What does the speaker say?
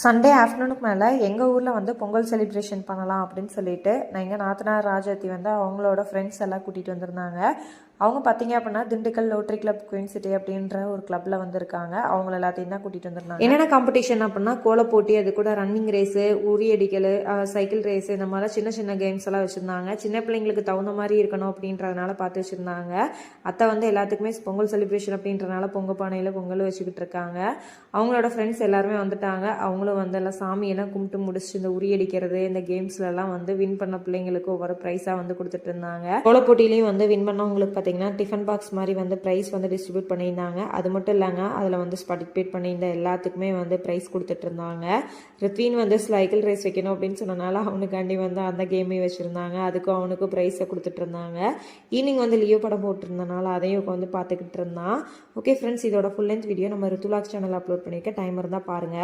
Sunday ஆஃப்டர்நூனுக்கு மேலே எங்கள் ஊரில் வந்து பொங்கல் செலிப்ரேஷன் பண்ணலாம் அப்படின்னு சொல்லிட்டு நான் எங்கள் நாத்தனார் ராஜாத்தி வந்து அவங்களோட ஃப்ரெண்ட்ஸ் எல்லாம் கூட்டிகிட்டு வந்திருந்தாங்க. அவங்க பார்த்தீங்க அப்படின்னா Dindigul rotary club queen city அப்படின்ற ஒரு கிளப்பில் வந்திருக்காங்க. அவங்கள எல்லாத்தையும் தான் கூட்டிகிட்டு வந்திருந்தாங்க. என்னென்ன காம்படிஷன் அப்படின்னா கோல போட்டி, அது கூட ரன்னிங் ரேஸு, உரி அடிக்கல், சைக்கிள் ரேஸு, இந்த மாதிரி சின்ன சின்ன கேம்ஸ் எல்லாம் வச்சுருந்தாங்க. சின்ன பிள்ளைங்களுக்கு தகுந்த மாதிரி இருக்கணும் அப்படின்றதுனால பார்த்து வச்சுருந்தாங்க. அத்தை வந்து எல்லாத்துக்குமே பொங்கல் செலிப்ரேஷன் அப்படின்றனால பொங்கல் பானையில் பொங்கல் வச்சுக்கிட்டு இருக்காங்க. அவங்களோட ஃப்ரெண்ட்ஸ் எல்லாருமே வந்துட்டாங்க. அவங்களும் வந்து எல்லாம் சாமியெல்லாம் கும்பிட்டு முடிச்சு இந்த உரி அடிக்கிறது, இந்த கேம்ஸ்லலாம் வந்து வின் பண்ண பிள்ளைங்களுக்கு ஒவ்வொரு ப்ரைஸாக வந்து கொடுத்துட்டு இருந்தாங்க. கோல போட்டிலையும் வந்து வின் பண்ணவங்களுக்கு பார்த்தீங்கன்னா டிஃபன் பாக்ஸ் மாதிரி வந்து ப்ரைஸ் வந்து டிஸ்ட்ரிபியூட் பண்ணியிருந்தாங்க. அது மட்டும் இல்லைங்க, அதில் வந்து பார்ட்டிசிபேட் பண்ணியிருந்த எல்லாத்துக்குமே வந்து ப்ரைஸ் கொடுத்துட்டு இருந்தாங்க. ரித்வீன் வந்து சைக்கிள் ரேஸ் வைக்கணும் அப்படின்னு சொன்னனால அவனுக்காண்டி வந்து அந்த கேமே வச்சுருந்தாங்க. அதுக்கும் அவனுக்கும் ப்ரைஸை கொடுத்துட்டு இருந்தாங்க. ஈவினிங் வந்து லீவ் படம் போட்டிருந்தனால அதையும் உட்காந்து பார்த்துக்கிட்டு இருந்தான். ஓகே ஃப்ரெண்ட்ஸ், இதோட ஃபுல் லென்த் வீடியோ நம்ம ரித்துலாக்ஸ் சேனல் அப்லோட் பண்ணியிருக்கேன். டைம் இருந்தால் பாருங்கள்.